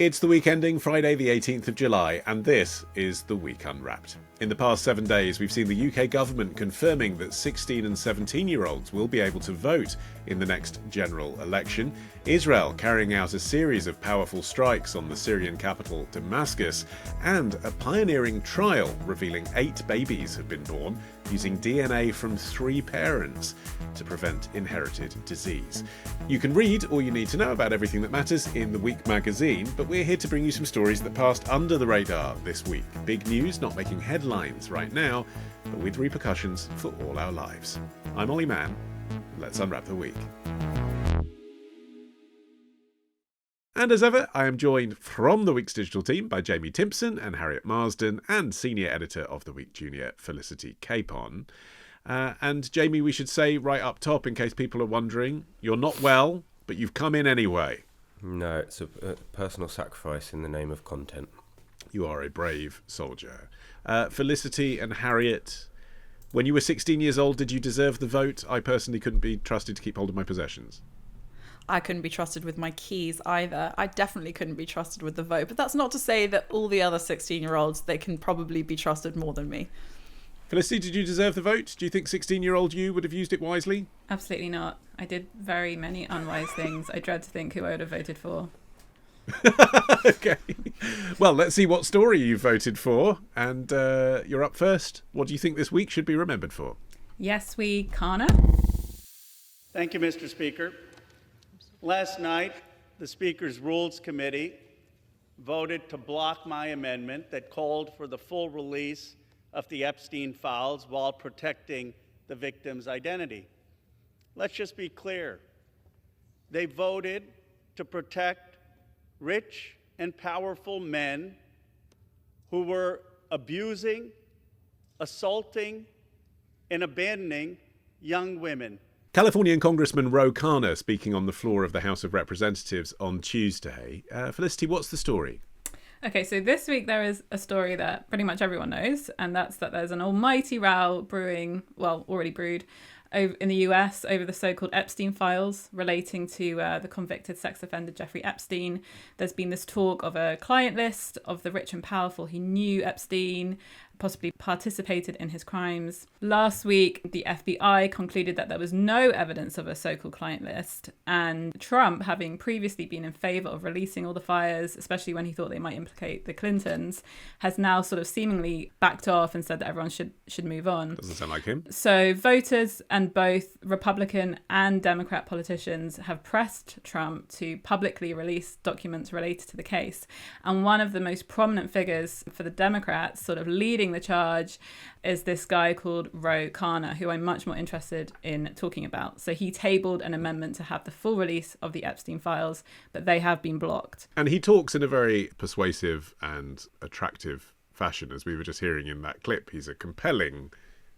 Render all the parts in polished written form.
It's the week ending Friday the 18th of July, and this is The Week Unwrapped. In the past 7 days, we've seen the UK government confirming that 16 and 17-year-olds will be able to vote in the next general election, Israel carrying out a series of powerful strikes on the Syrian capital Damascus, and a pioneering trial revealing 8 babies have been born using DNA from 3 parents to prevent inherited disease. You can read all you need to know about everything that matters in The Week magazine, but we're here to bring you some stories that passed under the radar this week. Big news not making headlines right now, but with repercussions for all our lives. I'm Olly Mann. Let's unwrap the week. And as ever, I am joined from the Week's digital team by Jamie Timson and Harriet Marsden, and senior editor of the Week Junior, Felicity Capon. And Jamie, we should say right up top, in case people are wondering, you're not well, but you've come in anyway. No, it's a personal sacrifice in the name of content. You are a brave soldier. Felicity and Harriet, when you were 16 years old, did you deserve the vote? I personally couldn't be trusted to keep hold of my possessions. I couldn't be trusted with my keys either. I definitely couldn't be trusted with the vote. But that's not to say that all the other 16-year-olds, they can probably be trusted more than me. Felicity, did you deserve the vote? Do you think 16-year-old you would have used it wisely? Absolutely not. I did very many unwise things. I dread to think who I would have voted for. Okay. Well, let's see what story you voted for. And you're up first. What do you think this week should be remembered for? Yes, we Khanna. Thank you, Mr. Speaker. Last night, the Speaker's Rules Committee voted to block my amendment that called for the full release of the Epstein files while protecting the victim's identity. Let's just be clear. They voted to protect rich and powerful men who were abusing, assaulting, and abandoning young women. Californian Congressman Ro Khanna speaking on the floor of the House of Representatives on Tuesday. Felicity, what's the story? Okay, so this week there is a story that pretty much everyone knows, and that's that there's an almighty row brewing, well, already brewed, in the US over the so-called Epstein files relating to the convicted sex offender Jeffrey Epstein. There's been this talk of a client list of the rich and powerful who knew Epstein, possibly participated in his crimes. Last week, the FBI concluded that there was no evidence of a so-called client list, and Trump, having previously been in favor of releasing all the files, especially when he thought they might implicate the Clintons, has now sort of seemingly backed off and said that everyone should move on. Doesn't sound like him. So voters and both Republican and Democrat politicians have pressed Trump to publicly release documents related to the case. And one of the most prominent figures for the Democrats, sort of leading the charge, is this guy called Ro Khanna, who I'm much more interested in talking about. So he tabled an amendment to have the full release of the Epstein files, but they have been blocked. And he talks in a very persuasive and attractive fashion, as we were just hearing in that clip. He's a compelling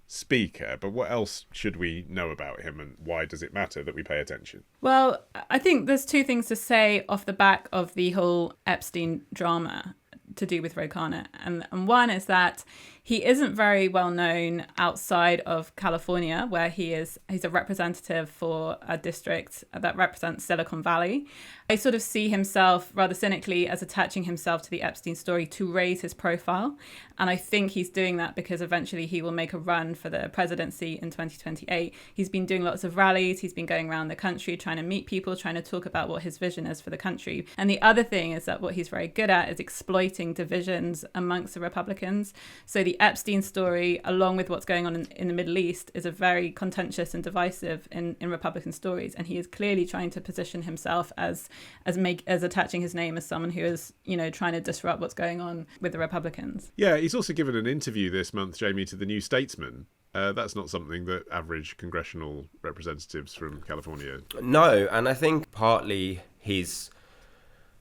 speaker, but what else should we know about him, and why does it matter that we pay attention? Well, I think there's 2 things to say off the back of the whole Epstein drama to do with Ro Khanna. And one is that he isn't very well known outside of California, where he's a representative for a district that represents Silicon Valley. I sort of see himself rather cynically as attaching himself to the Epstein story to raise his profile. And I think he's doing that because eventually he will make a run for the presidency in 2028. He's been doing lots of rallies. He's been going around the country trying to meet people, trying to talk about what his vision is for the country. And the other thing is that what he's very good at is exploiting divisions amongst the Republicans. So the Epstein story, along with what's going on in the Middle East, is a very contentious and divisive in Republican stories. And he is clearly trying to position himself as attaching his name as someone who is, trying to disrupt what's going on with the Republicans. Yeah, he's also given an interview this month, Jamie, to the New Statesman. That's not something that average congressional representatives from California... No, and I think partly he's...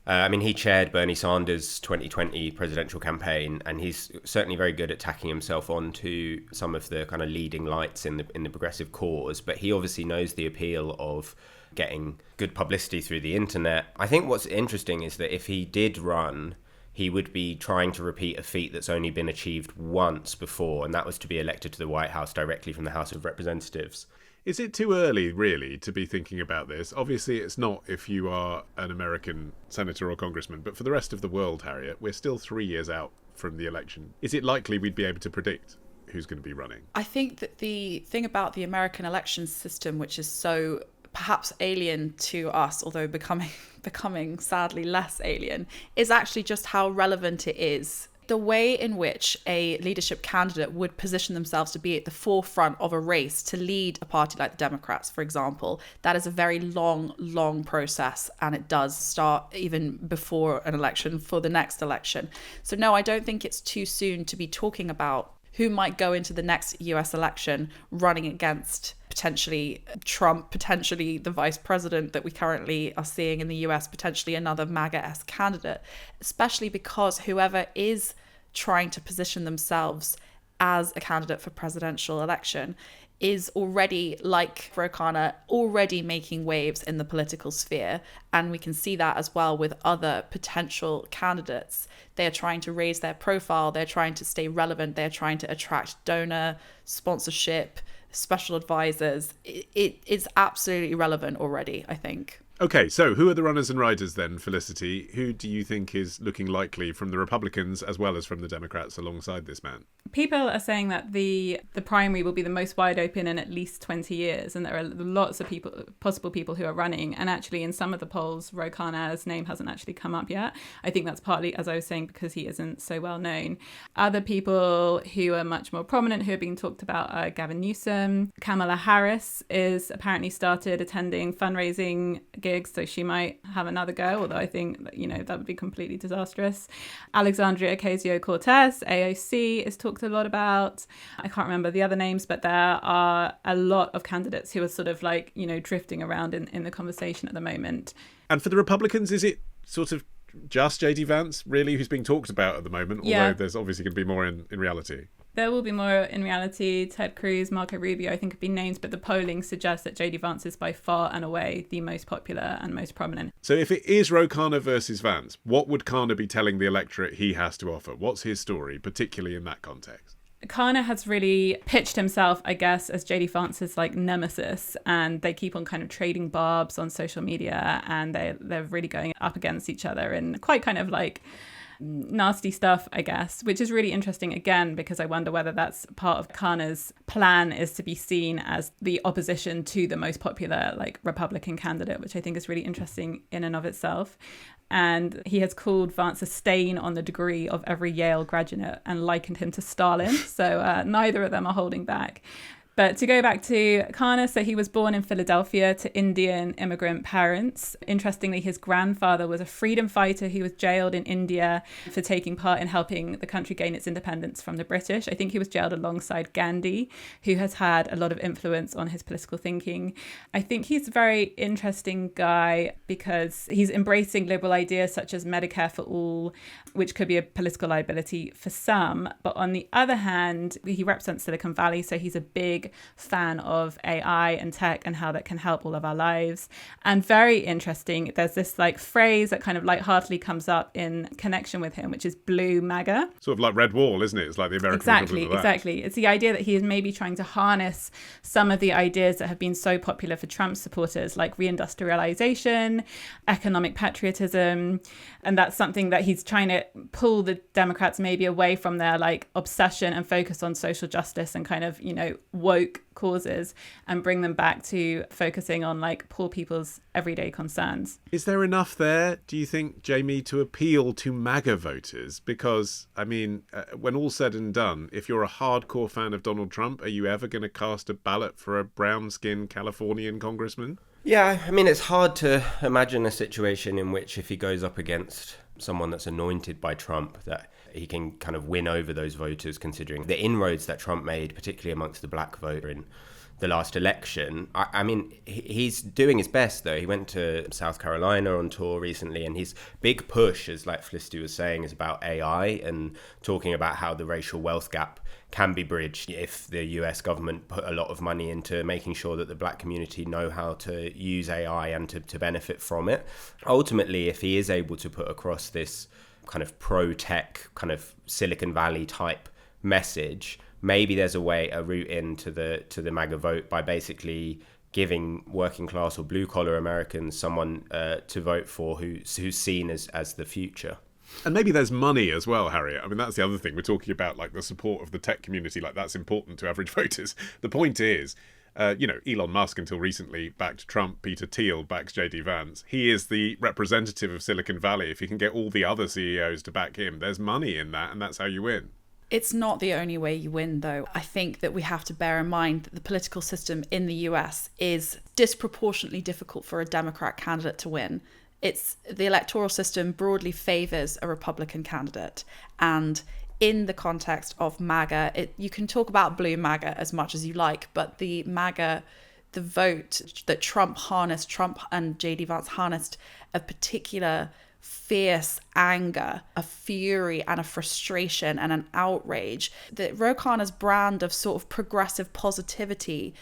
he chaired Bernie Sanders' 2020 presidential campaign, and he's certainly very good at tacking himself onto some of the kind of leading lights in the progressive cause. But he obviously knows the appeal of getting good publicity through the internet. I think what's interesting is that if he did run, he would be trying to repeat a feat that's only been achieved once before, and that was to be elected to the White House directly from the House of Representatives. Is it too early, really, to be thinking about this? Obviously, it's not if you are an American senator or congressman, but for the rest of the world, Harriet, we're still 3 years out from the election. Is it likely we'd be able to predict who's going to be running? I think that the thing about the American election system, which is so perhaps alien to us, although becoming sadly less alien, is actually just how relevant it is. The way in which a leadership candidate would position themselves to be at the forefront of a race to lead a party like the Democrats, for example, that is a very long process, and it does start even before an election for the next election. So no, I don't think it's too soon to be talking about who might go into the next US election running against potentially Trump, potentially the vice president that we currently are seeing in the US, potentially another MAGA-esque candidate, especially because whoever is trying to position themselves as a candidate for presidential election is already, like Ro Khanna, already making waves in the political sphere. And we can see that as well with other potential candidates. They are trying to raise their profile, they're trying to stay relevant, they're trying to attract donor sponsorship, special advisors. It is absolutely relevant already, I think. Okay, so who are the runners and riders then, Felicity? Who do you think is looking likely from the Republicans as well as from the Democrats alongside this man? People are saying that the primary will be the most wide open in at least 20 years, and there are lots of possible people who are running. And actually, in some of the polls, Ro Khanna's name hasn't actually come up yet. I think that's partly, as I was saying, because he isn't so well known. Other people who are much more prominent who are being talked about are Gavin Newsom. Kamala Harris is apparently started attending fundraising gigs, so she might have another go, although I think that would be completely disastrous. Alexandria Ocasio-Cortez, AOC, is talked a lot about. I can't remember the other names, but there are a lot of candidates who are sort of drifting around in the conversation at the moment. And for the Republicans, is it sort of just JD Vance, really, who's being talked about at the moment? Although there's obviously going to be more in reality. There will be more in reality. Ted Cruz, Marco Rubio, I think, have been names, but the polling suggests that JD Vance is by far and away the most popular and most prominent. So if it is Ro Khanna versus Vance, what would Khanna be telling the electorate he has to offer? What's his story, particularly in that context? Khanna has really pitched himself, I guess, as JD Vance's nemesis, and they keep on kind of trading barbs on social media, and they're really going up against each other in quite kind of nasty stuff, I guess, which is really interesting again, because I wonder whether that's part of Khanna's plan, is to be seen as the opposition to the most popular Republican candidate, which I think is really interesting in and of itself. And he has called Vance a stain on the degree of every Yale graduate and likened him to Stalin. So neither of them are holding back. But to go back to Khanna, so he was born in Philadelphia to Indian immigrant parents. Interestingly, his grandfather was a freedom fighter who was jailed in India for taking part in helping the country gain its independence from the British. I think he was jailed alongside Gandhi, who has had a lot of influence on his political thinking. I think he's a very interesting guy because he's embracing liberal ideas such as Medicare for all, which could be a political liability for some. But on the other hand, he represents Silicon Valley, so he's a big fan of AI and tech and how that can help all of our lives. And very interesting, there's this phrase that kind of lightheartedly comes up in connection with him, which is blue MAGA. Sort of like Red Wall, isn't it? It's like the American equivalent of that. Exactly. It's the idea that he is maybe trying to harness some of the ideas that have been so popular for Trump supporters, like reindustrialization, economic patriotism. And that's something that he's trying to pull the Democrats maybe away from their obsession and focus on social justice and kind of, woke causes, and bring them back to focusing on poor people's everyday concerns. Is there enough there, do you think, Jamie, to appeal to MAGA voters? Because, when all's said and done, if you're a hardcore fan of Donald Trump, are you ever going to cast a ballot for a brown-skinned Californian congressman? Yeah, it's hard to imagine a situation in which if he goes up against someone that's anointed by Trump, that he can kind of win over those voters, considering the inroads that Trump made, particularly amongst the black voter in the last election. He's doing his best, though. He went to South Carolina on tour recently, and his big push, as Felicity was saying, is about AI and talking about how the racial wealth gap can be bridged if the US government put a lot of money into making sure that the black community know how to use AI and to benefit from it. Ultimately, if he is able to put across this kind of pro-tech, kind of Silicon Valley type message, maybe there's a route into the MAGA vote by basically giving working class or blue collar Americans someone to vote for who's seen as the future. And maybe there's money as well, Harriet. I mean, that's the other thing. We're talking about like the support of the tech community, like that's important to average voters. The point is, Elon Musk until recently backed Trump, Peter Thiel backs JD Vance. He is the representative of Silicon Valley. If you can get all the other CEOs to back him, there's money in that, and that's how you win. It's not the only way you win, though. I think that we have to bear in mind that the political system in the US is disproportionately difficult for a Democrat candidate to win. The electoral system broadly favours a Republican candidate. And in the context of MAGA, you can talk about blue MAGA as much as you like, but the MAGA, the vote that Trump and JD Vance harnessed a particular fierce anger, a fury and a frustration and an outrage. That Ro Khanna's brand of sort of progressive positivity,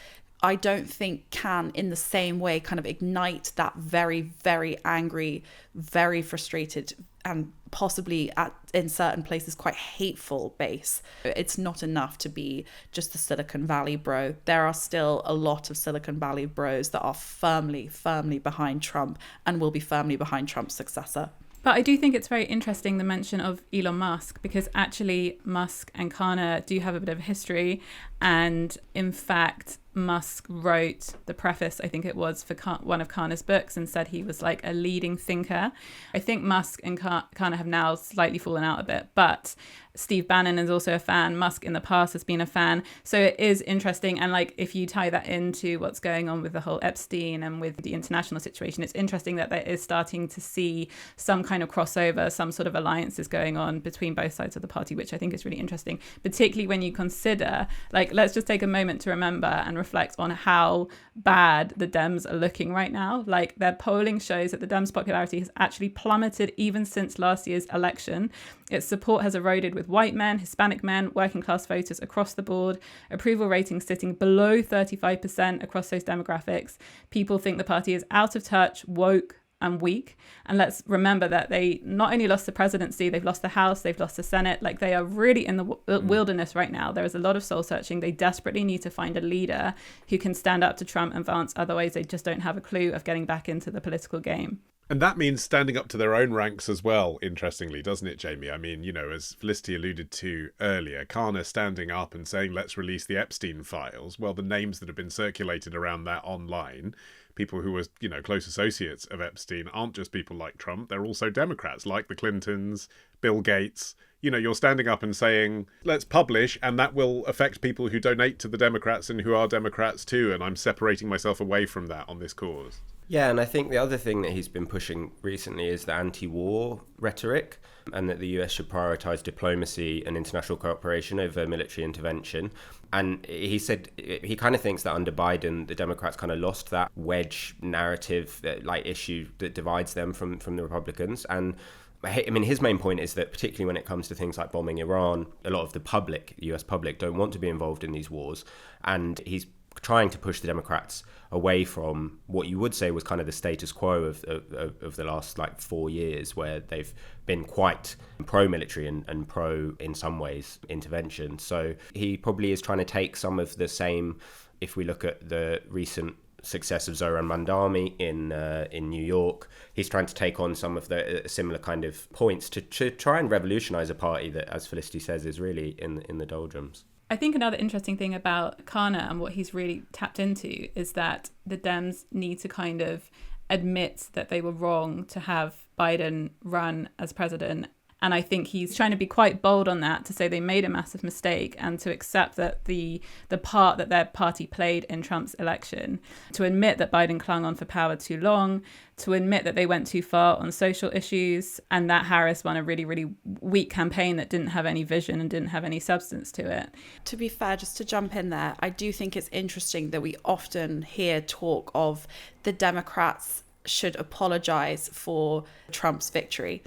I don't think can in the same way kind of ignite that very, very angry, very frustrated and possibly in certain places quite hateful base. It's not enough to be just the Silicon Valley bro. There are still a lot of Silicon Valley bros that are firmly, firmly behind Trump and will be firmly behind Trump's successor. But I do think it's very interesting, the mention of Elon Musk, because actually Musk and Khanna do have a bit of a history. And in fact, Musk wrote the preface, I think it was, for one of Khanna's books and said he was like a leading thinker. I think Musk and Khanna have now slightly fallen out a bit, but Steve Bannon is also a fan. Musk in the past has been a fan. So it is interesting. And like, if you tie that into what's going on with the whole Epstein and with the international situation, it's interesting that there is starting to see some kind of crossover, some sort of alliances going on between both sides of the party, which I think is really interesting, particularly when you consider, like, let's just take a moment to remember and reflect on how bad the Dems are looking right now. Like, their polling shows that the Dems' popularity has actually plummeted even since last year's election. Its support has eroded with white men, Hispanic men, working class voters across the board. Approval ratings sitting below 35% across those demographics. People think the party is out of touch, woke, and weak. And let's remember that they not only lost the presidency, they've lost the House, they've lost the Senate. Like, they are really in the wilderness right now. There is a lot of soul searching. They desperately need to find a leader who can stand up to Trump and Vance. Otherwise, they just don't have a clue of getting back into the political game. And that means standing up to their own ranks as well, interestingly, doesn't it, Jamie? I mean, as Felicity alluded to earlier, Khanna standing up and saying, let's release the Epstein files. Well, the names that have been circulated around that online, people who were, close associates of Epstein, aren't just people like Trump. They're also Democrats like the Clintons, Bill Gates. You're standing up and saying, let's publish, and that will affect people who donate to the Democrats and who are Democrats too. And I'm separating myself away from that on this cause. Yeah, and I think the other thing that he's been pushing recently is the anti-war rhetoric, and that the US should prioritise diplomacy and international cooperation over military intervention. And he said he kind of thinks that under Biden, the Democrats kind of lost that wedge narrative, issue that divides them from the Republicans. And I mean, his main point is that particularly when it comes to things like bombing Iran, a lot of the US public don't want to be involved in these wars. And he's trying to push the Democrats away from what you would say was kind of the status quo of the last 4 years, where they've been quite pro-military and pro, in some ways, intervention. So he probably is trying to take some of the same, if we look at the recent success of Zohran Mamdani in New York, he's trying to take on some of the similar kind of points to try and revolutionize a party that, as Felicity says, is really in the doldrums. I think another interesting thing about Khanna and what he's really tapped into is that the Dems need to kind of admit that they were wrong to have Biden run as president. And I think he's trying to be quite bold on that, to say they made a massive mistake and to accept that the part that their party played in Trump's election, to admit that Biden clung on for power too long, to admit that they went too far on social issues, and that Harris won a really, really weak campaign that didn't have any vision and didn't have any substance to it. To be fair, just to jump in there, I do think it's interesting that we often hear talk of the Democrats should apologize for Trump's victory.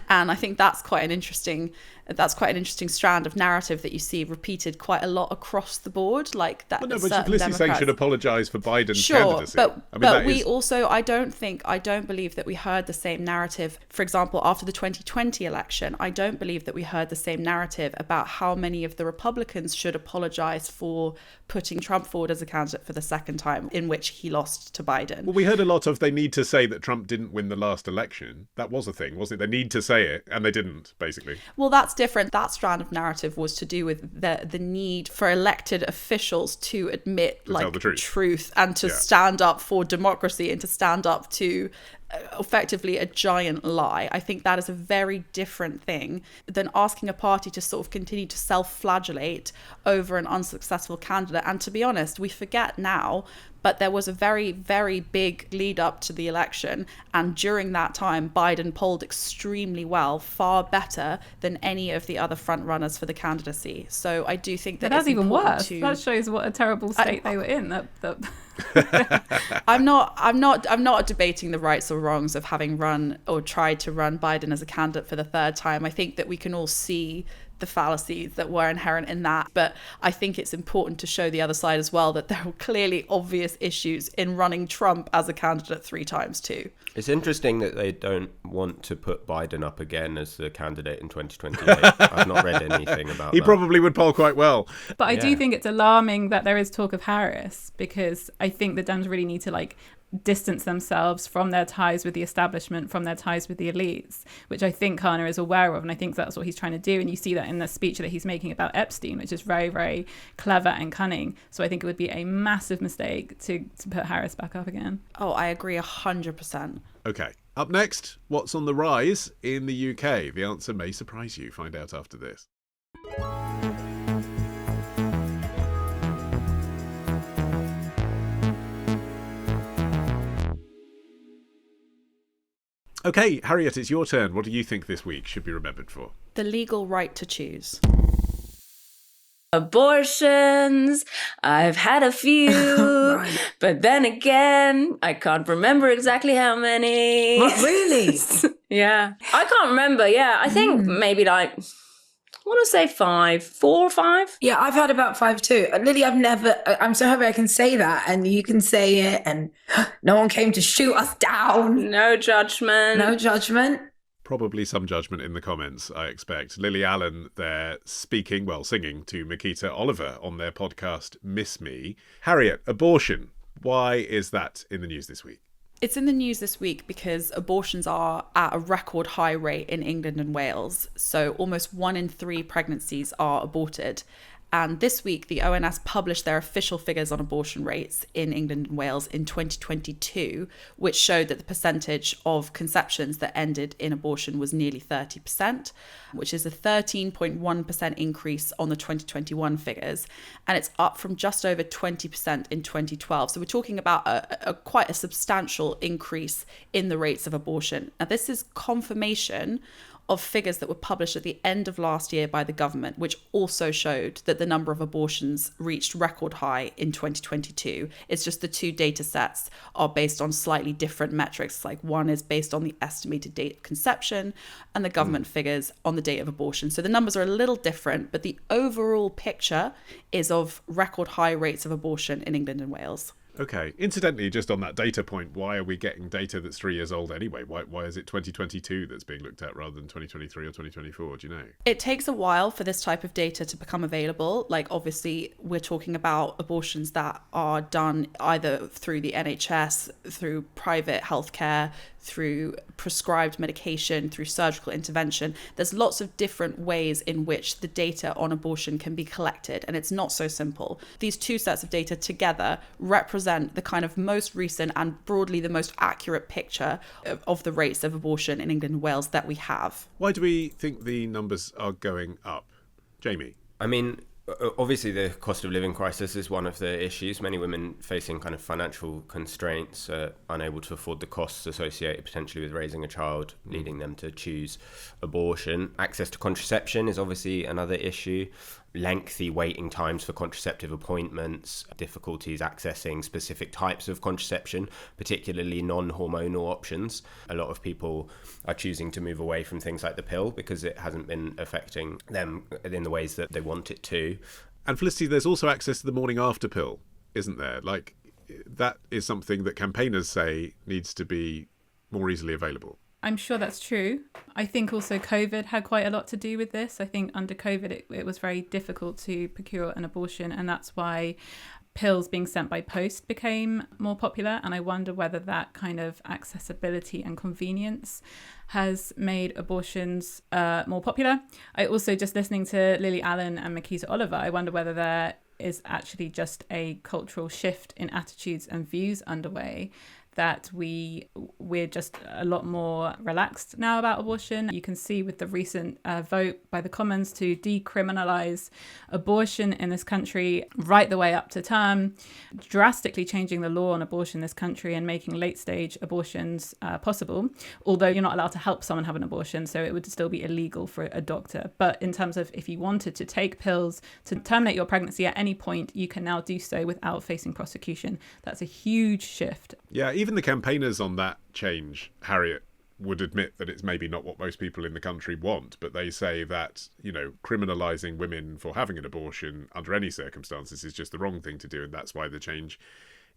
And I think that's quite an interesting strand of narrative that you see repeated quite a lot across the board. Like that. Well, no, but Felicity's saying should apologise for Biden's candidacy. But we also, I don't believe that we heard the same narrative. For example, after the 2020 election, I don't believe that we heard the same narrative about how many of the Republicans should apologise for putting Trump forward as a candidate for the second time, in which he lost to Biden. Well, we heard a lot of they need to say that Trump didn't win the last election. That was a thing, wasn't it? They need to say it, and they didn't, basically. Well, that's different. That strand of narrative was to do with the need for elected officials to admit tell the truth and to stand up for democracy and to stand up to effectively a giant lie. I think that is a very different thing than asking a party to sort of continue to self-flagellate over an unsuccessful candidate. And to be honest, we forget now, but there was a very, very big lead up to the election. And during that time, Biden polled extremely well, far better than any of the other front runners for the candidacy. So I do think that that's even worse. That shows what a terrible state they were in. I'm not debating the rights or wrongs of having run or tried to run Biden as a candidate for the third time. I think that we can all see the fallacies that were inherent in that. But I think it's important to show the other side as well that there are clearly obvious issues in running Trump as a candidate 3 times too. It's interesting that they don't want to put Biden up again as the candidate in 2028. I've not read anything about that. He probably would poll quite well. But I do think it's alarming that there is talk of Harris, because I think the Dems really need to distance themselves from their ties with the establishment, from their ties with the elites, which I think Khanna is aware of, and I think that's what he's trying to do. And you see that in the speech that he's making about Epstein, which is very, very clever and cunning. So I think it would be a massive mistake to put Harris back up again. Oh, I agree 100%. Okay. Up next, what's on the rise in the UK? The answer may surprise you. Find out after this. Okay, Harriet, it's your turn. What do you think this week should be remembered for? The legal right to choose. Abortions. I've had a few, right. But then again, I can't remember exactly how many. What, really? Yeah. I can't remember. Yeah. I think maybe I want to say 5, 4 or 5. Yeah, I've had about 5 too. Lily, I'm so happy I can say that and you can say it and no one came to shoot us down. No judgment. No judgment. Probably some judgment in the comments, I expect. Lily Allen there singing to Makita Oliver on their podcast Miss Me. Harriet, abortion. Why is that in the news this week? It's in the news this week because abortions are at a record high rate in England and Wales. So almost 1 in 3 pregnancies are aborted. And this week, the ONS published their official figures on abortion rates in England and Wales in 2022, which showed that the percentage of conceptions that ended in abortion was nearly 30%, which is a 13.1% increase on the 2021 figures. And it's up from just over 20% in 2012. So we're talking about quite a substantial increase in the rates of abortion. Now, this is confirmation of figures that were published at the end of last year by the government, which also showed that the number of abortions reached record high in 2022. It's just the 2 data sets are based on slightly different metrics. Like one is based on the estimated date of conception and the government figures on the date of abortion. So the numbers are a little different, but the overall picture is of record high rates of abortion in England and Wales. Okay. Incidentally, just on that data point, why are we getting data that's 3 years old anyway? Why is it 2022 that's being looked at rather than 2023 or 2024? Do you know? It takes a while for this type of data to become available. Like, obviously, we're talking about abortions that are done either through the NHS, through private healthcare, through prescribed medication, through surgical intervention. There's lots of different ways in which the data on abortion can be collected, and it's not so simple. These 2 sets of data together represent the kind of most recent and broadly the most accurate picture of the rates of abortion in England and Wales that we have. Why do we think the numbers are going up? Jamie? I mean, obviously the cost of living crisis is one of the issues. Many women facing kind of financial constraints, unable to afford the costs associated potentially with raising a child, leading them to choose abortion. Access to contraception is obviously another issue. lengthy waiting times for contraceptive appointments, difficulties accessing specific types of contraception, particularly non-hormonal options. A lot of people are choosing to move away from things like the pill because it hasn't been affecting them in the ways that they want it to. And Felicity, there's also access to the morning after pill, isn't there? Like, that is something that campaigners say needs to be more easily available. I'm sure that's true. I think also COVID had quite a lot to do with this. I think under COVID, it was very difficult to procure an abortion, and that's why pills being sent by post became more popular. And I wonder whether that kind of accessibility and convenience has made abortions more popular. I also, just listening to Lily Allen and Makisa Oliver, I wonder whether there is actually just a cultural shift in attitudes and views underway, that we're just a lot more relaxed now about abortion. You can see with the recent vote by the Commons to decriminalise abortion in this country right the way up to term, drastically changing the law on abortion in this country and making late stage abortions possible, although you're not allowed to help someone have an abortion, so it would still be illegal for a doctor. But in terms of if you wanted to take pills to terminate your pregnancy at any point, you can now do so without facing prosecution. That's a huge shift. Yeah, even the campaigners on that change, Harriet, would admit that it's maybe not what most people in the country want, but they say that, you know, criminalising women for having an abortion under any circumstances is just the wrong thing to do, and that's why the change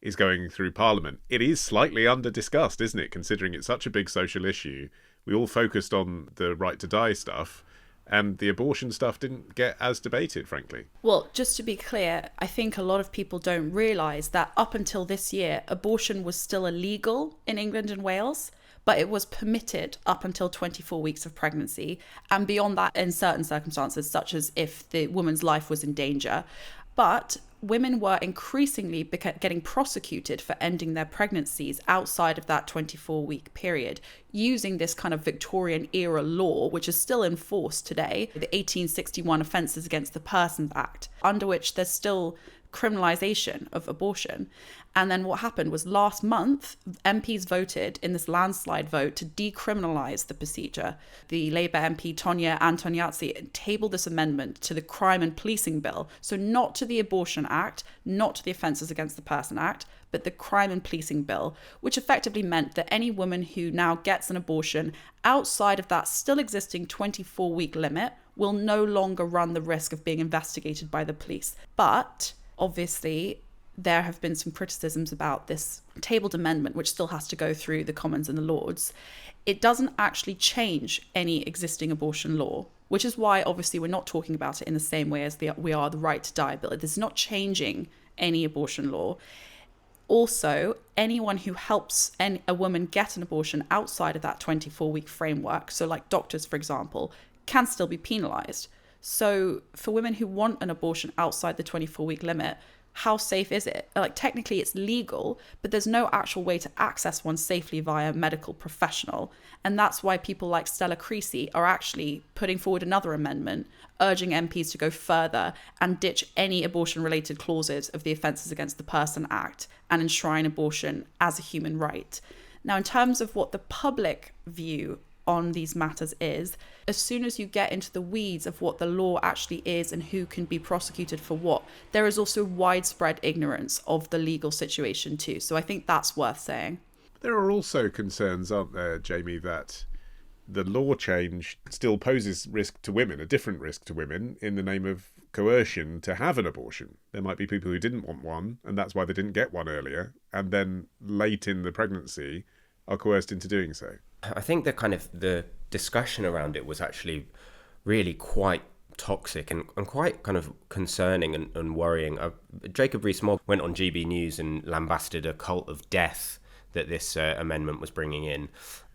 is going through Parliament. It is slightly under-discussed, isn't it, considering it's such a big social issue. We all focused on the right to die stuff, and the abortion stuff didn't get as debated, frankly. Well, just to be clear, I think a lot of people don't realise that up until this year, abortion was still illegal in England and Wales, but it was permitted up until 24 weeks of pregnancy, and beyond that in certain circumstances, such as if the woman's life was in danger. But women were increasingly getting prosecuted for ending their pregnancies outside of that 24-week period, using this kind of Victorian era law, which is still in force today, the 1861 Offences Against the Persons Act, under which there's still criminalisation of abortion. And then what happened was last month, MPs voted in this landslide vote to decriminalise the procedure. The Labour MP Tonya Antoniazzi tabled this amendment to the Crime and Policing Bill. So not to the Abortion Act, not to the Offences Against the Person Act, but the Crime and Policing Bill, which effectively meant that any woman who now gets an abortion outside of that still existing 24-week limit will no longer run the risk of being investigated by the police. But obviously, there have been some criticisms about this tabled amendment, which still has to go through the Commons and the Lords. It doesn't actually change any existing abortion law, which is why obviously we're not talking about it in the same way as we are the right to die bill. It is not changing any abortion law. Also, anyone who helps a woman get an abortion outside of that 24-week framework, so like doctors, for example, can still be penalised. So for women who want an abortion outside the 24-week limit, how safe is it? Like, technically it's legal, but there's no actual way to access one safely via a medical professional. And that's why people like Stella Creasy are actually putting forward another amendment, urging MPs to go further and ditch any abortion-related clauses of the Offences Against the Person Act and enshrine abortion as a human right. Now, in terms of what the public view on these matters is, as soon as you get into the weeds of what the law actually is and who can be prosecuted for what, there is also widespread ignorance of the legal situation too. So I think that's worth saying. There are also concerns, aren't there, Jamie, that the law change still poses risk to women, a different risk to women, in the name of coercion to have an abortion. There might be people who didn't want one, and that's why they didn't get one earlier, and then late in the pregnancy are coerced into doing so. I think the discussion around it was actually really quite toxic and quite kind of concerning and worrying. Jacob Rees-Mogg went on GB News and lambasted a cult of death that this amendment was bringing in.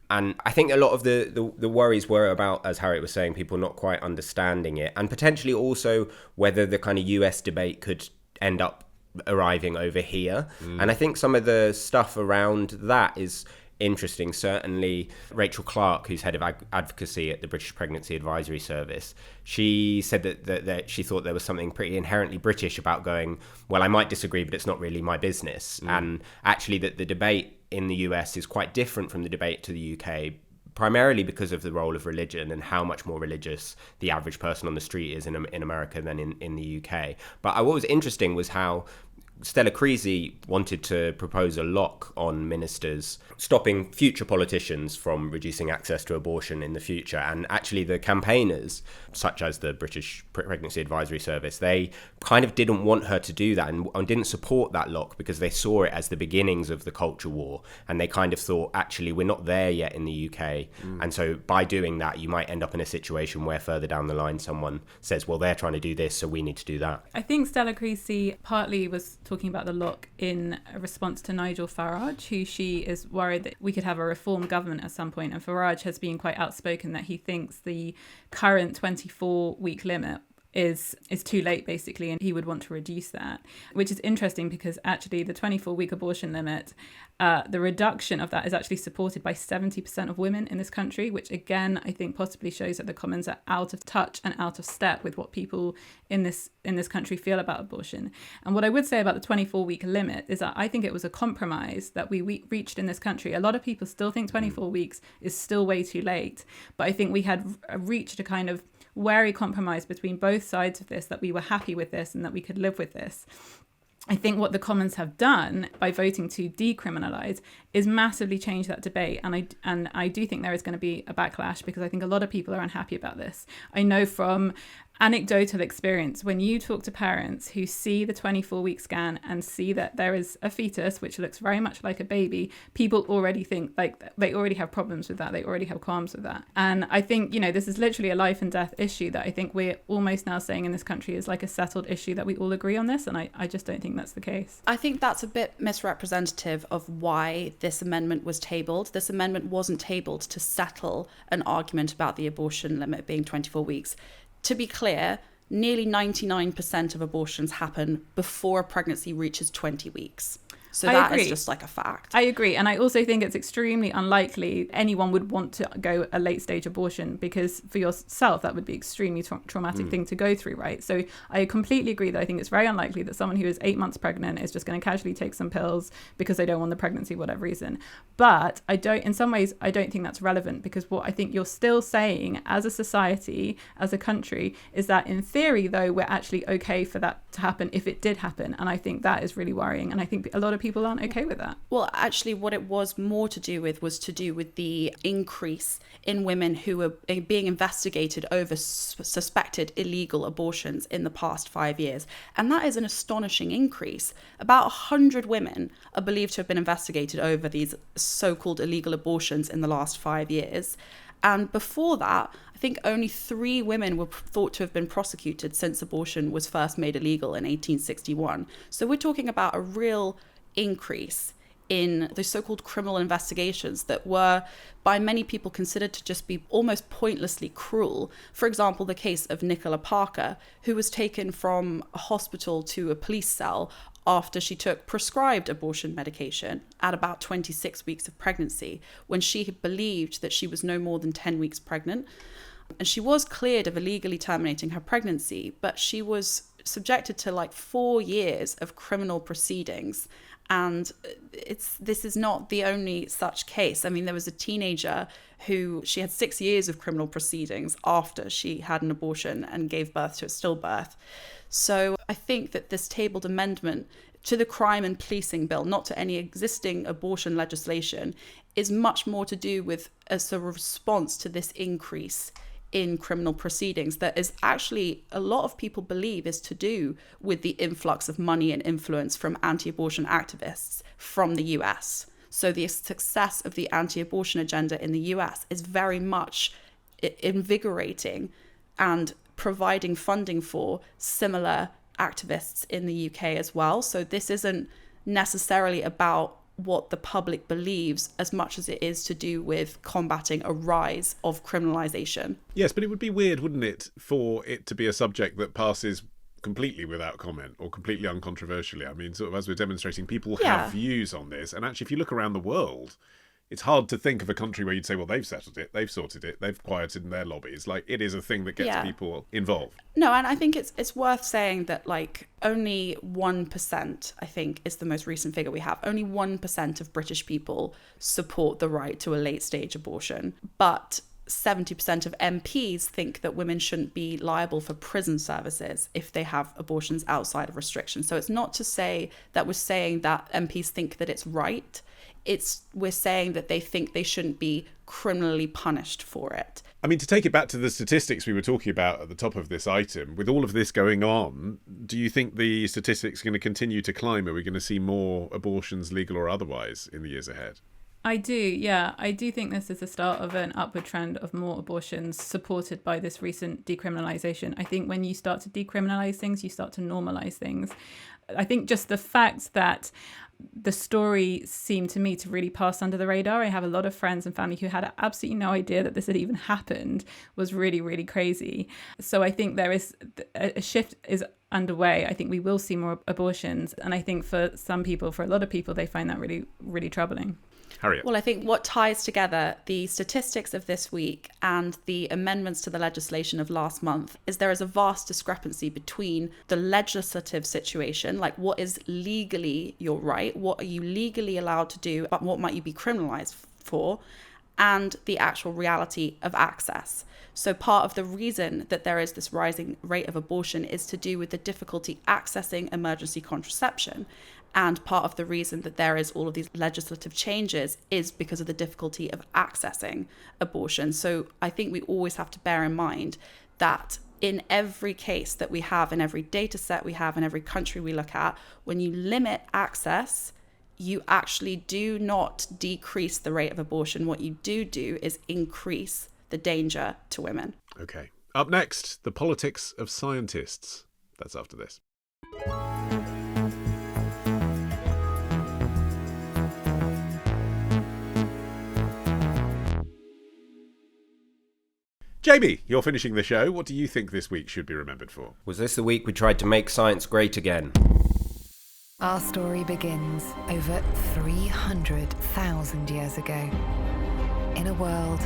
And I think a lot of the worries were about, as Harriet was saying, people not quite understanding it, and potentially also whether the kind of US debate could end up arriving over here. And I think some of the stuff around that is interesting. Certainly Rachel Clark, who's head of advocacy at the British Pregnancy Advisory Service, she said that she thought there was something pretty inherently British about going, well, I might disagree, but it's not really my business. And actually that the debate in the US is quite different from the debate to the UK, primarily because of the role of religion and how much more religious the average person on the street is in America than in the UK. But what was interesting was how Stella Creasy wanted to propose a lock on ministers, stopping future politicians from reducing access to abortion in the future. And actually the campaigners, such as the British Pregnancy Advisory Service, they kind of didn't want her to do that and didn't support that lock because they saw it as the beginnings of the culture war. And they kind of thought, actually, we're not there yet in the UK. And so by doing that, you might end up in a situation where further down the line, someone says, well, they're trying to do this, so we need to do that. I think Stella Creasy partly was talking about the lock in a response to Nigel Farage, who she is worried that we could have a reform government at some point. And Farage has been quite outspoken that he thinks the current 24-week limit is too late, basically, and he would want to reduce that, which is interesting because actually the 24-week abortion limit, the reduction of that is actually supported by 70% of women in this country, which again I think possibly shows that the Commons are out of touch and out of step with what people in this country feel about abortion. And what I would say about the 24-week limit is that I think it was a compromise that we reached in this country. A lot of people still think 24 weeks is still way too late, but I think we had reached a kind of wary compromise between both sides of this, that we were happy with this and that we could live with this. I think what the Commons have done by voting to decriminalise is massively change that debate. And I do think there is going to be a backlash because I think a lot of people are unhappy about this. I know from anecdotal experience, when you talk to parents who see the 24-week scan and see that there is a fetus which looks very much like a baby, people already think like they already have problems with that. They already have qualms with that. And I think, you know, this is literally a life and death issue that I think we're almost now saying in this country is like a settled issue, that we all agree on this. And I just don't think that's the case. I think that's a bit misrepresentative of why this amendment was tabled. This amendment wasn't tabled to settle an argument about the abortion limit being 24 weeks. To be clear, nearly 99% of abortions happen before a pregnancy reaches 20 weeks. So that is just like a fact. I agree. And I also think it's extremely unlikely anyone would want to go a late stage abortion, because for yourself, that would be extremely traumatic thing to go through, right? So I completely agree that I think it's very unlikely that someone who is 8 months pregnant is just going to casually take some pills because they don't want the pregnancy, whatever reason. But in some ways, I don't think that's relevant, because what I think you're still saying as a society, as a country, is that in theory, though, we're actually okay for that to happen if it did happen. And I think that is really worrying. And I think a lot of people aren't okay with that. Well, actually, what it was more to do with was to do with the increase in women who were being investigated over suspected illegal abortions in the past 5 years. And that is an astonishing increase. About 100 women are believed to have been investigated over these so-called illegal abortions in the last 5 years. And before that, I think only 3 women were thought to have been prosecuted since abortion was first made illegal in 1861. So we're talking about a real increase in the so-called criminal investigations that were by many people considered to just be almost pointlessly cruel. For example, the case of Nicola Parker, who was taken from a hospital to a police cell after she took prescribed abortion medication at about 26 weeks of pregnancy, when she had believed that she was no more than 10 weeks pregnant. And she was cleared of illegally terminating her pregnancy, but she was subjected to like 4 years of criminal proceedings. And this is not the only such case. I mean, there was a teenager who she had 6 years of criminal proceedings after she had an abortion and gave birth to a stillbirth. So I think that this tabled amendment to the crime and policing bill, not to any existing abortion legislation, is much more to do with as a response to this increase in criminal proceedings that is actually, a lot of people believe, is to do with the influx of money and influence from anti-abortion activists from the US. So the success of the anti-abortion agenda in the US is very much invigorating and providing funding for similar activists in the UK as well. So this isn't necessarily about what the public believes as much as it is to do with combating a rise of criminalisation. Yes, but it would be weird, wouldn't it, for it to be a subject that passes completely without comment or completely uncontroversially. I mean, sort of as we're demonstrating, people have views on this. And actually, if you look around the world, it's hard to think of a country where you'd say, well, they've settled it, they've sorted it, they've quieted their lobbies. Like, it is a thing that gets people involved. No, and I think it's worth saying that, like, only 1%, I think, is the most recent figure we have. Only 1% of British people support the right to a late-stage abortion. But 70% of MPs think that women shouldn't be liable for prison services if they have abortions outside of restriction. So it's not to say that we're saying that MPs think that it's right. We're saying that they think they shouldn't be criminally punished for it. I mean, to take it back to the statistics we were talking about at the top of this item, with all of this going on, do you think the statistics are going to continue to climb? Are we going to see more abortions, legal or otherwise, in the years ahead? I do, yeah. I do think this is the start of an upward trend of more abortions supported by this recent decriminalisation. I think when you start to decriminalise things, you start to normalise things. I think just the fact that the story seemed to me to really pass under the radar. I have a lot of friends and family who had absolutely no idea that this had even happened, was really, really crazy. So I think there is a shift is underway. I think we will see more abortions. And I think for some people, for a lot of people, they find that really, really troubling. Harriet. Well, I think what ties together the statistics of this week and the amendments to the legislation of last month is there is a vast discrepancy between the legislative situation, like what is legally your right, what are you legally allowed to do, but what might you be criminalized for, and the actual reality of access. So part of the reason that there is this rising rate of abortion is to do with the difficulty accessing emergency contraception. And part of the reason that there is all of these legislative changes is because of the difficulty of accessing abortion. So I think we always have to bear in mind that in every case that we have, in every data set we have, in every country we look at, when you limit access, you actually do not decrease the rate of abortion. What you do is increase the danger to women. Okay. Up next, the politics of scientists. That's after this. Jamie, you're finishing the show. What do you think this week should be remembered for? Was this the week we tried to make science great again? Our story begins over 300,000 years ago, in a world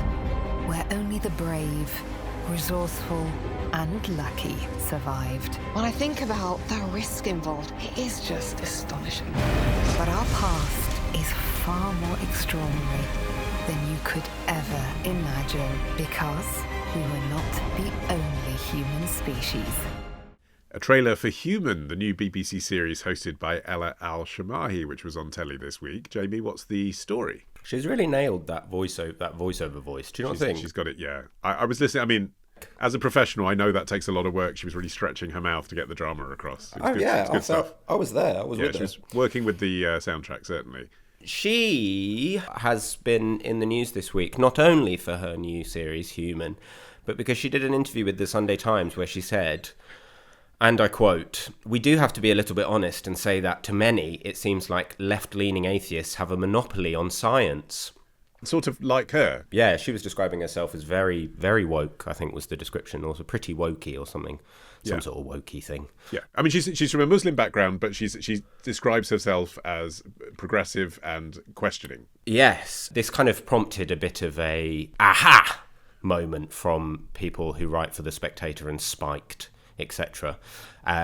where only the brave, resourceful, and lucky survived. When I think about the risk involved, it is just astonishing. But our past is far more extraordinary than you could ever imagine, because we were not the only human species. A trailer for Human, the new BBC series hosted by Ella Al-Shamahi, which was on telly this week. Jamie, what's the story? She's really nailed that voiceover voice. Do you not think? She's got it, yeah. I was listening, I mean, as a professional, I know that takes a lot of work. She was really stretching her mouth to get the drama across. It was good, yeah, good stuff. I was there. I was with she her. was working with the soundtrack, certainly. She has been in the news this week, not only for her new series, Human, but because she did an interview with the Sunday Times where she said, and I quote, "We do have to be a little bit honest and say that to many, it seems like left-leaning atheists have a monopoly on science." Sort of like her. Yeah, she was describing herself as very, very woke, I think was the description, or pretty wokey or something. Some sort of wokey thing. Yeah, I mean, she's from a Muslim background, but she describes herself as progressive and questioning. Yes, this kind of prompted a bit of a aha moment from people who write for The Spectator and Spiked, etc.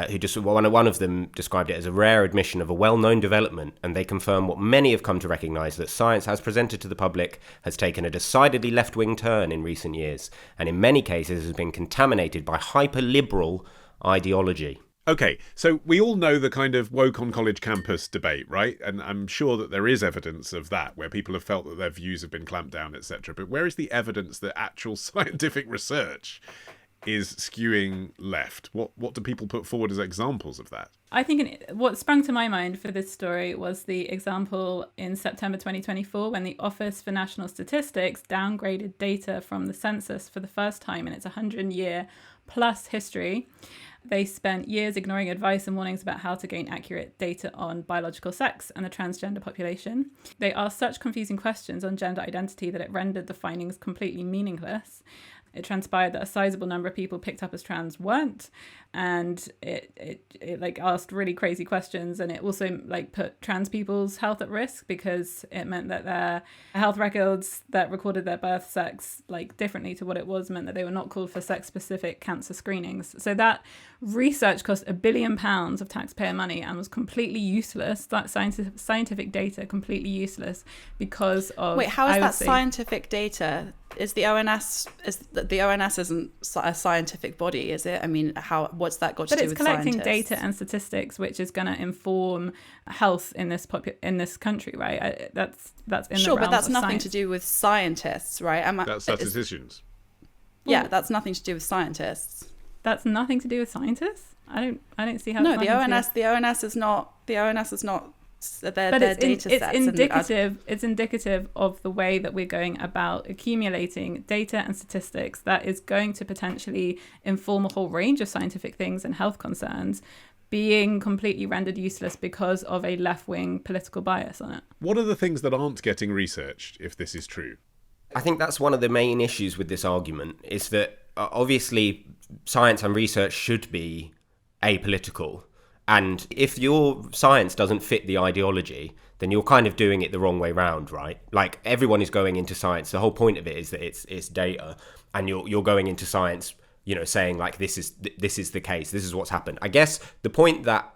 Who just one of them described it as a rare admission of a well-known development, and they confirm what many have come to recognise, that science as presented to the public has taken a decidedly left-wing turn in recent years, and in many cases has been contaminated by hyper-liberal ideology. Okay, so we all know the kind of woke on college campus debate, right? And I'm sure that there is evidence of that, where people have felt that their views have been clamped down, etc. But where is the evidence that actual scientific research is skewing left? What do people put forward as examples of that? I think what sprung to my mind for this story was the example in September 2024 when the Office for National Statistics downgraded data from the census for the first time in its 100-year plus history. They spent years ignoring advice and warnings about how to gain accurate data on biological sex and the transgender population. They asked such confusing questions on gender identity that it rendered the findings completely meaningless. it transpired that a sizable number of people picked up as trans weren't, and it like asked really crazy questions, and it also like put trans people's health at risk because it meant that their health records that recorded their birth sex like differently to what it was meant that they were not called for sex-specific cancer screenings. So that research cost £1 billion of taxpayer money and was completely useless. That scientific data completely useless because of. Wait, how is that scientific data? Is the ONS isn't a scientific body, is it? I mean, what's that got to do with scientists? But it's collecting data and statistics, which is going to inform health in this country, right? That's in the realm of science. Sure, but that's nothing to do with scientists, right? That's statisticians. Yeah, that's nothing to do with scientists. That's nothing to do with scientists? I don't see how. No, the ONS is not their data sets. It's indicative of the way that we're going about accumulating data and statistics that is going to potentially inform a whole range of scientific things and health concerns being completely rendered useless because of a left-wing political bias on it. What are the things that aren't getting researched, if this is true? I think that's one of the main issues with this argument, is that obviously science and research should be apolitical. And if your science doesn't fit the ideology, then you're kind of doing it the wrong way round, right? Like, everyone is going into science. The whole point of it is that it's data, and you're going into science, you know, saying like this is the case, this is what's happened. I guess the point that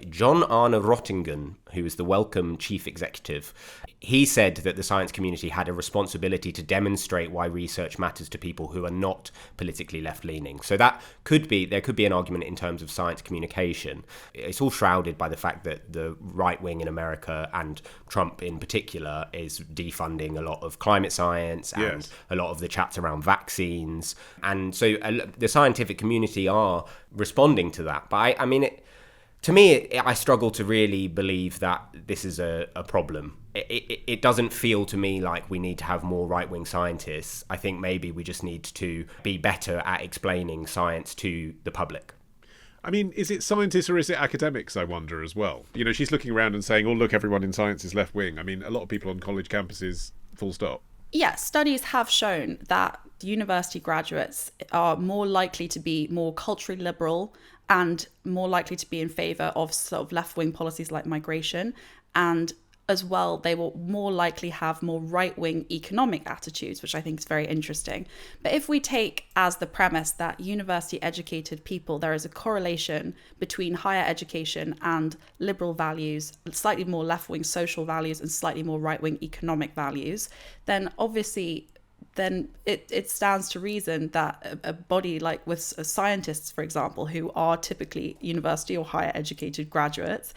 John Arne Rottingen, who is the Wellcome chief executive, he said that the science community had a responsibility to demonstrate why research matters to people who are not politically left-leaning. So there could be an argument in terms of science communication. It's all shrouded by the fact that the right wing in America, and Trump in particular, is defunding a lot of climate science and a lot of the chats around vaccines. And so the scientific community are responding to that. But I mean, to me, I struggle to really believe that this is a problem. It doesn't feel to me like we need to have more right-wing scientists. I think maybe we just need to be better at explaining science to the public. I mean, is it scientists or is it academics, I wonder, as well? You know, she's looking around and saying, oh, look, everyone in science is left-wing. I mean, a lot of people on college campuses, full stop. Yeah, studies have shown that university graduates are more likely to be more culturally liberal and more likely to be in favour of sort of left-wing policies like migration. And as well, they will more likely have more right-wing economic attitudes, which I think is very interesting. But if we take as the premise that university-educated people, there is a correlation between higher education and liberal values, slightly more left-wing social values and slightly more right-wing economic values, then obviously it stands to reason that a body like with scientists, for example, who are typically university or higher educated graduates,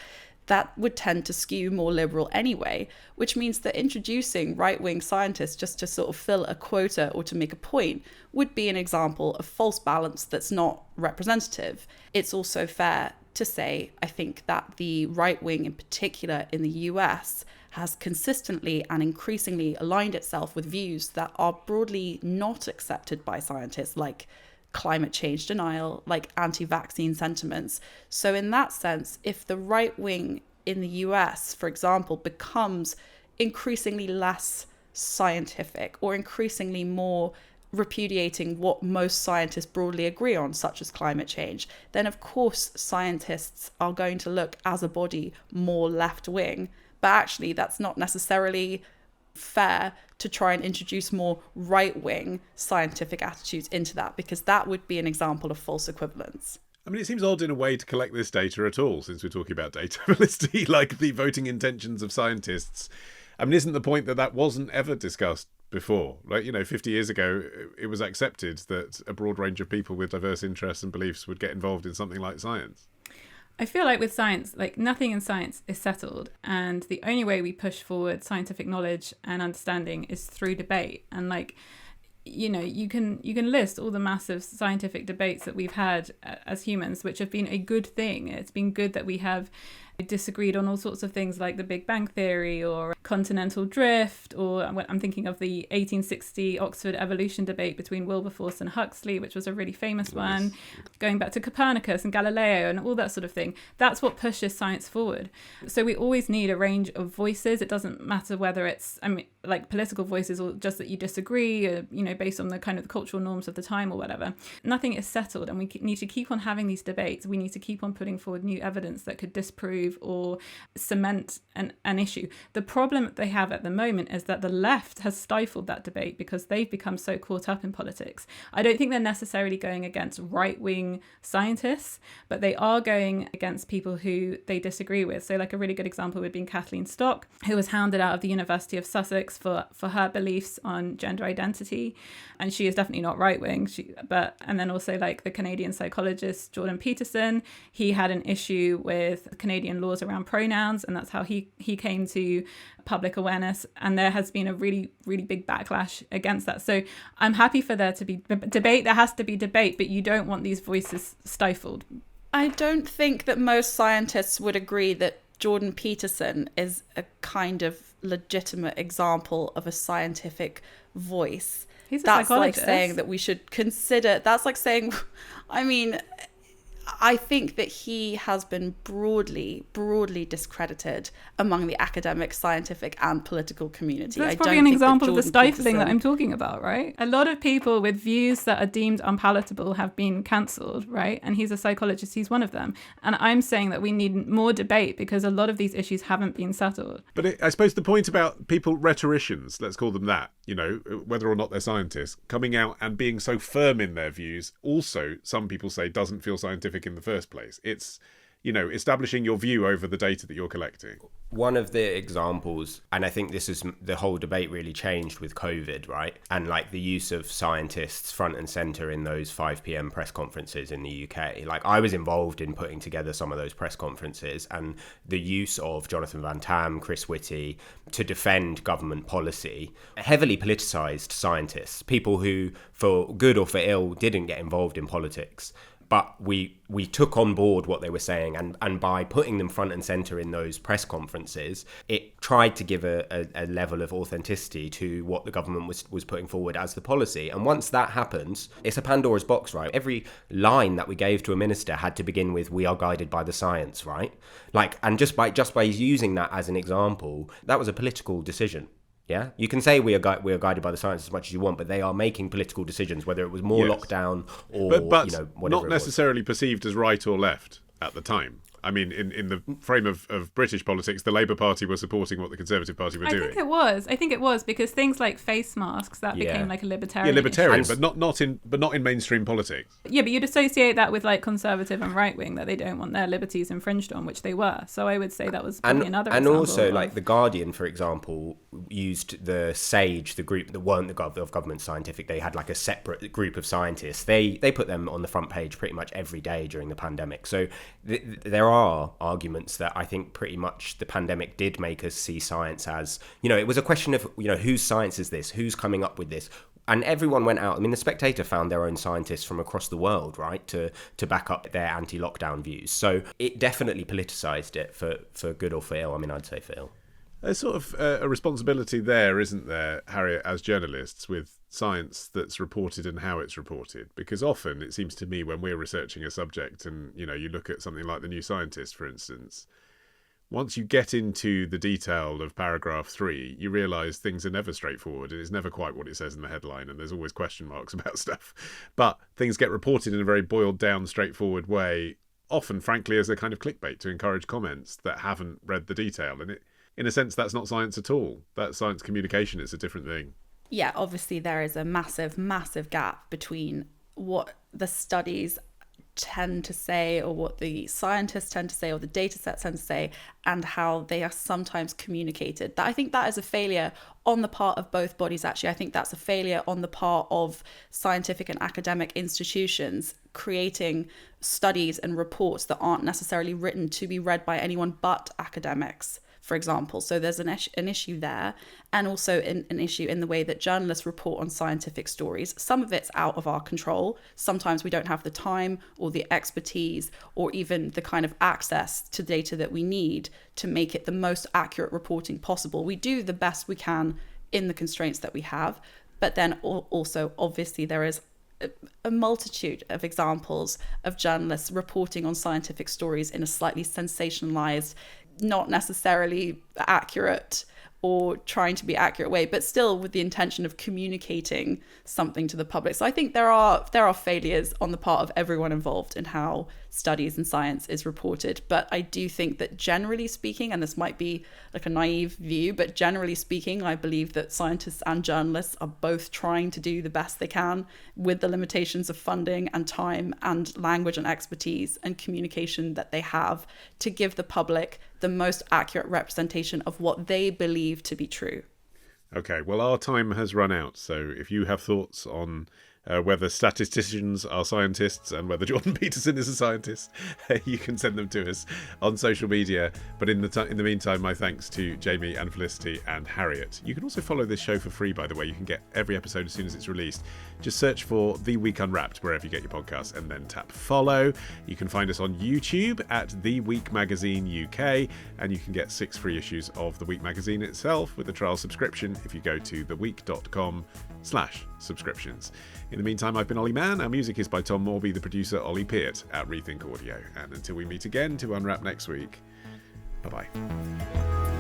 that would tend to skew more liberal anyway, which means that introducing right-wing scientists just to sort of fill a quota or to make a point would be an example of false balance that's not representative. It's also fair to say, I think, that the right wing in particular in the US has consistently and increasingly aligned itself with views that are broadly not accepted by scientists, like climate change denial, like anti-vaccine sentiments. So in that sense, if the right wing in the US, for example, becomes increasingly less scientific or increasingly more repudiating what most scientists broadly agree on, such as climate change, then of course scientists are going to look as a body more left-wing. But actually that's not necessarily fair to try and introduce more right-wing scientific attitudes into that, because that would be an example of false equivalence. I mean, it seems odd in a way to collect this data at all, since we're talking about data, Felicity, like the voting intentions of scientists. I mean, isn't the point that wasn't ever discussed before? Like, you know, 50 years ago, it was accepted that a broad range of people with diverse interests and beliefs would get involved in something like science. I feel like with science, like nothing in science is settled, and the only way we push forward scientific knowledge and understanding is through debate. And like, you know, you can list all the massive scientific debates that we've had as humans, which have been a good thing. It's been good that we have disagreed on all sorts of things like the Big Bang Theory or continental drift, or I'm thinking of the 1860 Oxford evolution debate between Wilberforce and Huxley, which was a really famous one, going back to Copernicus and Galileo and all that sort of thing. That's what pushes science forward. So we always need a range of voices. It doesn't matter whether it's, I mean, like political voices or just that you disagree, or, you know, based on the kind of the cultural norms of the time or whatever. Nothing is settled, and we need to keep on having these debates. We need to keep on putting forward new evidence that could disprove or cement an issue. The problem they have at the moment is that the left has stifled that debate because they've become so caught up in politics. I don't think they're necessarily going against right-wing scientists, but they are going against people who they disagree with. So like a really good example would be Kathleen Stock, who was hounded out of the University of Sussex for her beliefs on gender identity, and she is definitely not right-wing. And then also like the Canadian psychologist Jordan Peterson, he had an issue with Canadian laws around pronouns, and that's how he came to public awareness, and there has been a really, really big backlash against that. So I'm happy for there to be debate. There has to be debate, but you don't want these voices stifled. I don't think that most scientists would agree that Jordan Peterson is a kind of legitimate example of a scientific voice. He's a that's psychologist. Like saying that we should consider, that's like saying, I mean, I think that he has been broadly discredited among the academic, scientific and political community. That's probably an example of the stifling that I'm talking about, right? A lot of people with views that are deemed unpalatable have been cancelled, right? And he's a psychologist, he's one of them. And I'm saying that we need more debate because a lot of these issues haven't been settled. But I suppose the point about people, rhetoricians, let's call them that, you know, whether or not they're scientists, coming out and being so firm in their views, also, some people say, doesn't feel scientific in the first place. It's, you know, establishing your view over the data that you're collecting. One of the examples, and I think this is the whole debate really changed with COVID, right? And like the use of scientists front and centre in those 5 p.m. press conferences in the UK. Like I was involved in putting together some of those press conferences, and the use of Jonathan Van Tam, Chris Whitty to defend government policy, heavily politicised scientists, people who for good or for ill didn't get involved in politics. But we took on board what they were saying, and by putting them front and centre in those press conferences, it tried to give a level of authenticity to what the government was putting forward as the policy. And once that happens, it's a Pandora's box, right? Every line that we gave to a minister had to begin with, "We are guided by the science," right? Like, and just by using that as an example, that was a political decision. Yeah, you can say we are guided by the science as much as you want, but they are making political decisions, whether it was more lockdown or but you know, whatever. Not necessarily perceived as right or left at the time. I mean, in the frame of British politics, the Labour Party were supporting what the Conservative Party were doing. I think it was because things like face masks that became like a libertarian. Yeah, libertarian, issue. but not in mainstream politics. Yeah, but you'd associate that with like conservative and right wing, that they don't want their liberties infringed on, which they were. So I would say that was probably another. And example also, of... like the Guardian, for example, used the SAGE, the group that weren't of government scientific. They had like a separate group of scientists. They put them on the front page pretty much every day during the pandemic. So there are arguments that I think pretty much the pandemic did make us see science as, you know, it was a question of, you know, whose science is this? Who's coming up with this? And everyone went out. I mean, the Spectator found their own scientists from across the world, right, to back up their anti-lockdown views. So it definitely politicised it for good or for ill. I mean, I'd say for ill. There's sort of a responsibility there, isn't there, Harriet, as journalists, with science that's reported and how it's reported? Because often it seems to me when we're researching a subject and, you know, you look at something like The New Scientist, for instance, once you get into the detail of paragraph 3, you realise things are never straightforward and it's never quite what it says in the headline, and there's always question marks about stuff. But things get reported in a very boiled down, straightforward way, often, frankly, as a kind of clickbait to encourage comments that haven't read the detail. And in a sense, that's not science at all. That's science communication. It's a different thing. Yeah, obviously there is a massive gap between what the studies tend to say or what the scientists tend to say or the data sets tend to say and how they are sometimes communicated. I think that is a failure on the part of both bodies, actually. I think that's a failure on the part of scientific and academic institutions creating studies and reports that aren't necessarily written to be read by anyone but academics. for example. So there's an issue there, and also an issue in the way that journalists report on scientific stories. Some of it's out of our control. Sometimes we don't have the time or the expertise or even the kind of access to data that we need to make it the most accurate reporting possible. We do the best we can in the constraints that we have, but then also obviously there is a multitude of examples of journalists reporting on scientific stories in a slightly sensationalized, not necessarily accurate or trying to be accurate way, but still with the intention of communicating something to the public. So I think there are failures on the part of everyone involved in how studies and science is reported. But I do think that generally speaking, and this might be like a naive view, but generally speaking, I believe that scientists and journalists are both trying to do the best they can with the limitations of funding and time and language and expertise and communication that they have to give the public the most accurate representation of what they believe to be true. Okay, well, our time has run out. So if you have thoughts on whether statisticians are scientists and whether Jordan Peterson is a scientist, you can send them to us on social media. But in the meantime, my thanks to Jamie and Felicity and Harriet. You can also follow this show for free, by the way. You can get every episode as soon as it's released. Just search for The Week Unwrapped wherever you get your podcasts and then tap follow. You can find us on YouTube at The Week Magazine UK, and you can get 6 free issues of The Week Magazine itself with a trial subscription if you go to theweek.com/subscriptions. In the meantime, I've been Olly Mann. Our music is by Tom Morby, the producer Ollie Peart at Rethink Audio. And until we meet again to Unwrap next week, bye-bye.